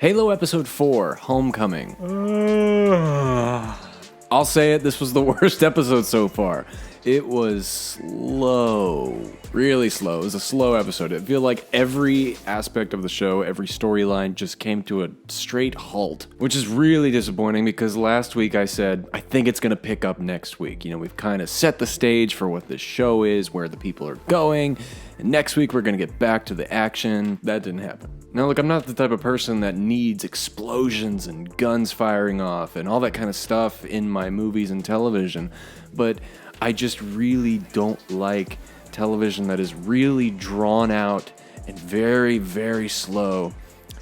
Halo Episode 4, Homecoming. I'll say it, this was the worst episode so far. It was slow. Really slow. It was a slow episode. It felt like every aspect of the show, every storyline just came to a straight halt, which is really disappointing because last week I said, I think it's going to pick up next week. You know, we've kind of set the stage for what this show is, where the people are going, and next week we're going to get back to the action. That didn't happen. Now, look, I'm not the type of person that needs explosions and guns firing off and all that kind of stuff in my movies and television, but I just really don't like television that is really drawn out and very, very slow.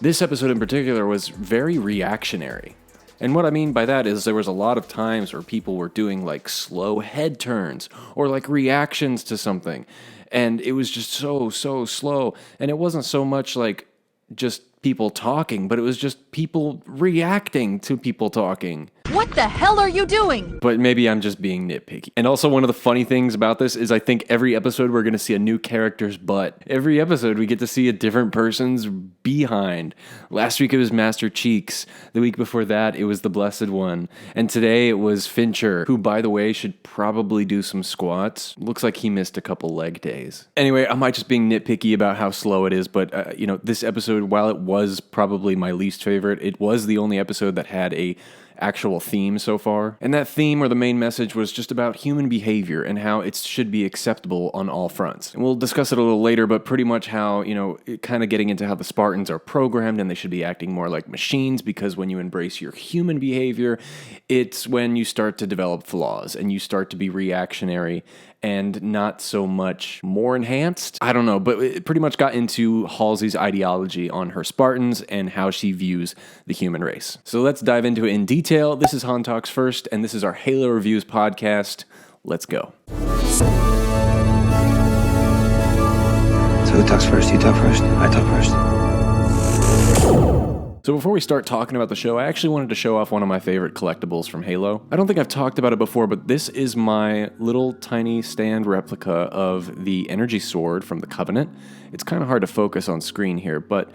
This episode in particular was very reactionary. And what I mean by that is there was a lot of times where people were doing like slow head turns or like reactions to something. And it was just so slow. And it wasn't so much like just people talking, but it was just people reacting to people talking. What the hell are you doing? But maybe I'm just being nitpicky. And also one of the funny things about this is I think every episode we're going to see a new character's butt. Every episode we get to see a different person's behind. Last week it was Master Cheeks. The week before that it was the Blessed One. And today it was Fincher, who by the way should probably do some squats. Looks like he missed a couple leg days. Anyway, I might just being nitpicky about how slow it is, but this episode, while it was probably my least favorite, it was the only episode that had a actual theme so far. And that theme, or the main message, was just about human behavior and how it should be acceptable on all fronts. And we'll discuss it a little later, but pretty much how, kind of getting into how the Spartans are programmed and they should be acting more like machines, because when you embrace your human behavior, it's when you start to develop flaws and you start to be reactionary and not so much more enhanced. I don't know, but it pretty much got into Halsey's ideology on her Spartans and how she views the human race. So let's dive into it in detail. This is Han Talks First, and this is our Halo Reviews podcast. Let's go. So who talks first? You talk first? I talk first. So before we start talking about the show, I actually wanted to show off one of my favorite collectibles from Halo. I don't think I've talked about it before, but this is my little tiny stand replica of the energy sword from the Covenant. It's kind of hard to focus on screen here, but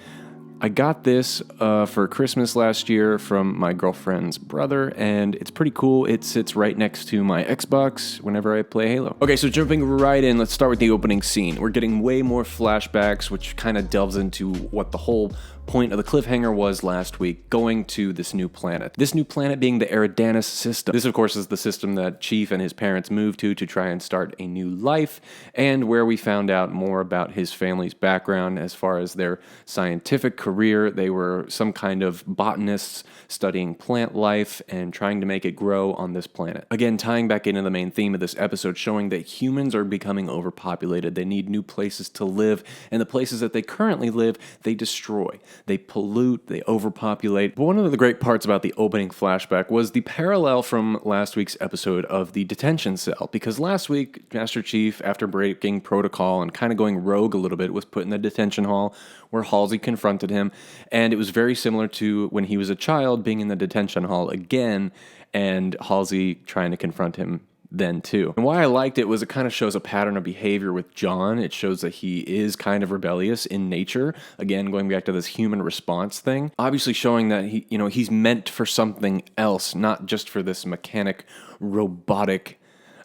I got this for Christmas last year from my girlfriend's brother, and it's pretty cool. It sits right next to my Xbox whenever I play Halo. Okay, so jumping right in, let's start with the opening scene. We're getting way more flashbacks, which kind of delves into what the whole point of the cliffhanger was last week, going to this new planet. This new planet being the Eridanus system. This, of course, is the system that Chief and his parents moved to try and start a new life, and where we found out more about his family's background as far as their scientific career. They were some kind of botanists studying plant life and trying to make it grow on this planet. Again, tying back into the main theme of this episode, showing that humans are becoming overpopulated. They need new places to live, and the places that they currently live, they destroy. They pollute, they overpopulate. But one of the great parts about the opening flashback was the parallel from last week's episode of the detention cell, because last week, Master Chief, after breaking protocol and kind of going rogue a little bit, was put in the detention hall where Halsey confronted him, and it was very similar to when he was a child being in the detention hall again, and Halsey trying to confront him then too. And why I liked it was it kind of shows a pattern of behavior with John. It shows that he is kind of rebellious in nature. Again, going back to this human response thing. Obviously showing that he's meant for something else, not just for this mechanic, robotic,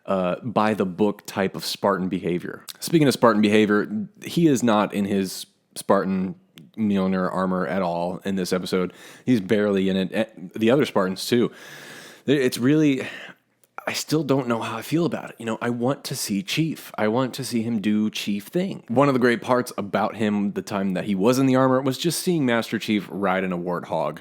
by the book type of Spartan behavior. Speaking of Spartan behavior, he is not in his Spartan Mjolnir armor at all in this episode. He's barely in it. The other Spartans too. It's really, I still don't know how I feel about it. I want to see Chief. I want to see him do Chief thing. One of the great parts about him the time that he was in the armor was just seeing Master Chief ride in a warthog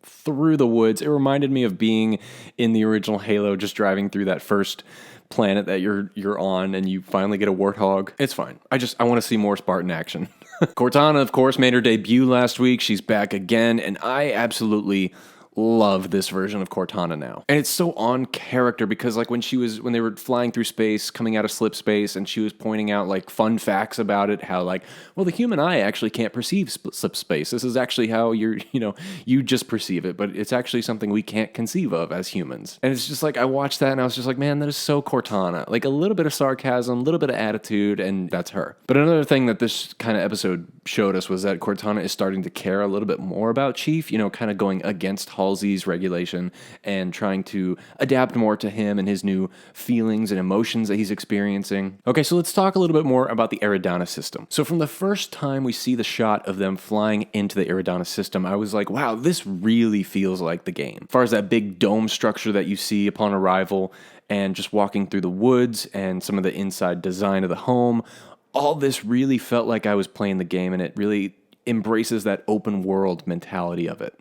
through the woods. It reminded me of being in the original Halo, just driving through that first planet that you're on and you finally get a warthog. It's fine. I want to see more Spartan action. Cortana, of course, made her debut last week. She's back again, and I absolutely love this version of Cortana now. And it's so on character because like when they were flying through space, coming out of slip space, and she was pointing out like fun facts about it, how like, well, the human eye actually can't perceive slip space. This is actually how you just perceive it, but it's actually something we can't conceive of as humans. And it's just like, I watched that and I was just like, man, that is so Cortana. Like a little bit of sarcasm, a little bit of attitude, and that's her. But another thing that this kind of episode showed us was that Cortana is starting to care a little bit more about Chief, kind of going against Halsey's regulation and trying to adapt more to him and his new feelings and emotions that he's experiencing. Okay, so let's talk a little bit more about the Eridana system. So from the first time we see the shot of them flying into the Eridana system, I was like, wow, this really feels like the game. As far as that big dome structure that you see upon arrival and just walking through the woods and some of the inside design of the home, all this really felt like I was playing the game, and it really embraces that open world mentality of it.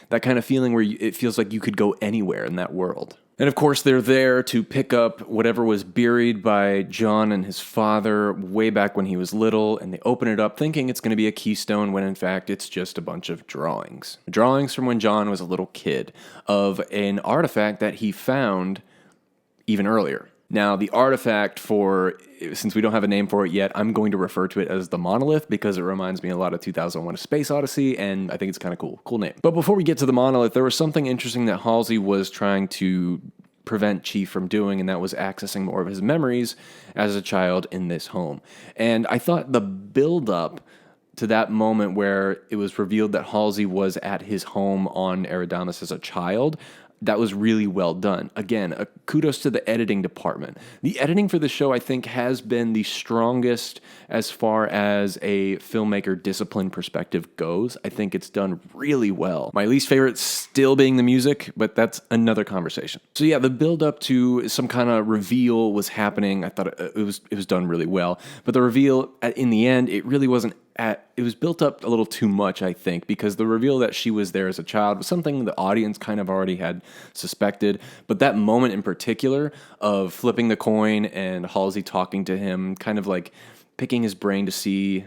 That kind of feeling where it feels like you could go anywhere in that world. And of course, they're there to pick up whatever was buried by John and his father way back when he was little, and they open it up thinking it's going to be a keystone when in fact it's just a bunch of drawings. Drawings from when John was a little kid of an artifact that he found even earlier. Now, the artifact since we don't have a name for it yet, I'm going to refer to it as the Monolith because it reminds me a lot of 2001: A Space Odyssey, and I think it's kind of cool. Cool name. But before we get to the Monolith, there was something interesting that Halsey was trying to prevent Chief from doing, and that was accessing more of his memories as a child in this home. And I thought the build-up to that moment where it was revealed that Halsey was at his home on Eridanos as a child, that was really well done. Again, kudos to the editing department. The editing for the show, I think, has been the strongest as far as a filmmaker discipline perspective goes. I think it's done really well. My least favorite still being the music, but that's another conversation. So yeah, the build up to some kind of reveal was happening. I thought it was done really well. But the reveal in the end, it really wasn't it was built up a little too much, I think, because the reveal that she was there as a child was something the audience kind of already had suspected. But that moment in particular of flipping the coin and Halsey talking to him, kind of like picking his brain to see,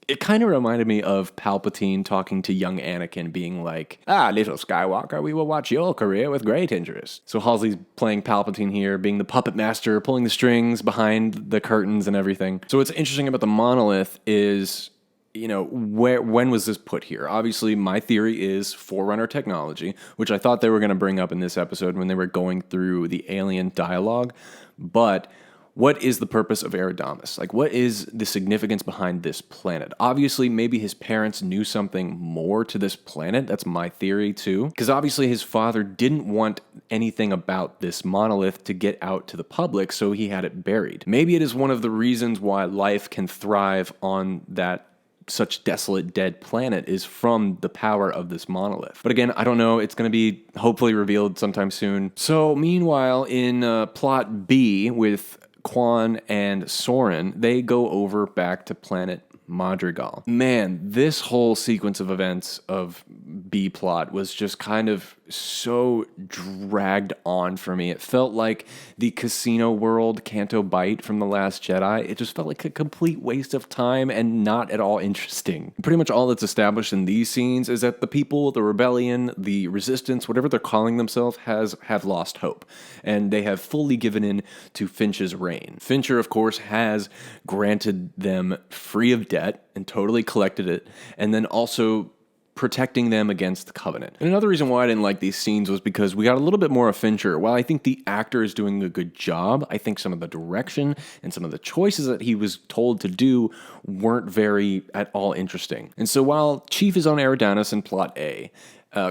it kind of reminded me of Palpatine talking to young Anakin, being like, little Skywalker, we will watch your career with great interest. So Halsey's playing Palpatine here, being the puppet master, pulling the strings behind the curtains and everything. So what's interesting about the Monolith is, when was this put here? Obviously, my theory is Forerunner technology, which I thought they were going to bring up in this episode when they were going through the alien dialogue. But what is the purpose of Eridanos? Like, what is the significance behind this planet? Obviously, maybe his parents knew something more to this planet. That's my theory, too. Because obviously, his father didn't want anything about this monolith to get out to the public, so he had it buried. Maybe it is one of the reasons why life can thrive on that such desolate, dead planet is from the power of this monolith. But again, I don't know. It's going to be hopefully revealed sometime soon. So meanwhile, in plot B with Quan and Soren, they go over back to planet Madrigal. Man, this whole sequence of events of B plot was just kind of so dragged on for me. It felt like the Casino World Canto Bight from The Last Jedi. It just felt like a complete waste of time and not at all interesting. Pretty much all that's established in these scenes is that the people, the rebellion, the resistance, whatever they're calling themselves, have lost hope. And they have fully given in to Finch's reign. Fincher, of course, has granted them free of debt and totally collected it, and then also protecting them against the Covenant. And another reason why I didn't like these scenes was because we got a little bit more of Fincher. While I think the actor is doing a good job, I think some of the direction and some of the choices that he was told to do weren't very at all interesting. And so while Chief is on Eridanos in plot A,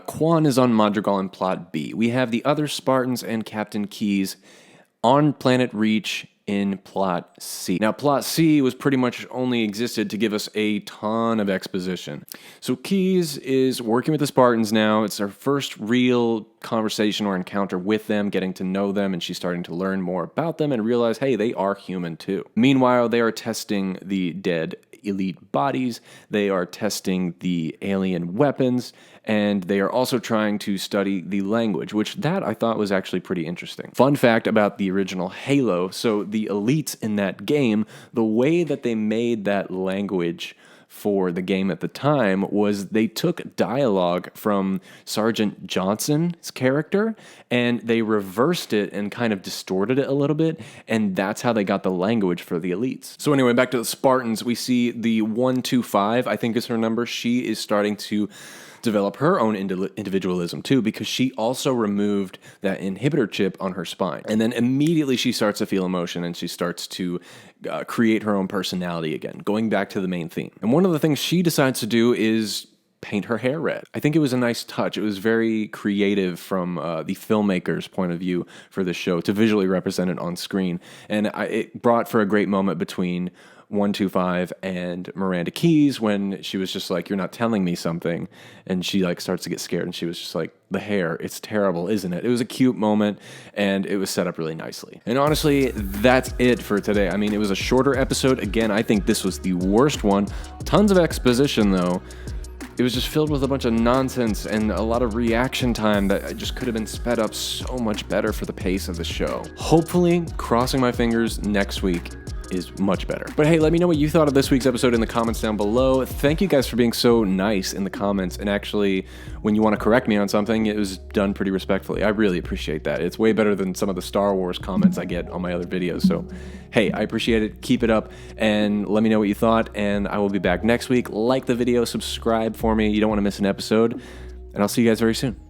Quan is on Madrigal in plot B, we have the other Spartans and Captain Keyes on Planet Reach in plot C. Now, plot C was pretty much only existed to give us a ton of exposition. So Keyes is working with the Spartans now. It's our first real conversation or encounter with them, getting to know them, and she's starting to learn more about them and realize, hey, they are human too. Meanwhile, they are testing the dead elite bodies, they are testing the alien weapons, and they are also trying to study the language, which that I thought was actually pretty interesting. Fun fact about the original Halo, so the elites in that game, the way that they made that language for the game at the time was they took dialogue from Sergeant Johnson's character and they reversed it and kind of distorted it a little bit, and that's how they got the language for the elites. So anyway, back to the Spartans, we see the 125, I think is her number. She is starting to develop her own individualism too, because she also removed that inhibitor chip on her spine. And then immediately she starts to feel emotion and she starts to create her own personality again, going back to the main theme. And one of the things she decides to do is paint her hair red. I think it was a nice touch. It was very creative from the filmmaker's point of view for the show to visually represent it on screen. And it brought for a great moment between 125 and Miranda Keyes when she was just like, "You're not telling me something," and she like starts to get scared and she was just like, "The hair, it's terrible, isn't it?" It was a cute moment and it was set up really nicely. And honestly, that's it for today. I mean, it was a shorter episode. Again, I think this was the worst one. Tons of exposition though. It was just filled with a bunch of nonsense and a lot of reaction time that just could have been sped up so much better for the pace of the show. Hopefully, crossing my fingers, next week is much better. But hey, let me know what you thought of this week's episode in the comments down below. Thank you guys for being so nice in the comments, and actually, when you want to correct me on something, it was done pretty respectfully. I really appreciate that. It's way better than some of the Star Wars comments I get on my other videos. So hey, I appreciate it. Keep it up and let me know what you thought, and I will be back next week. Like the video, subscribe for me. You don't want to miss an episode, and I'll see you guys very soon.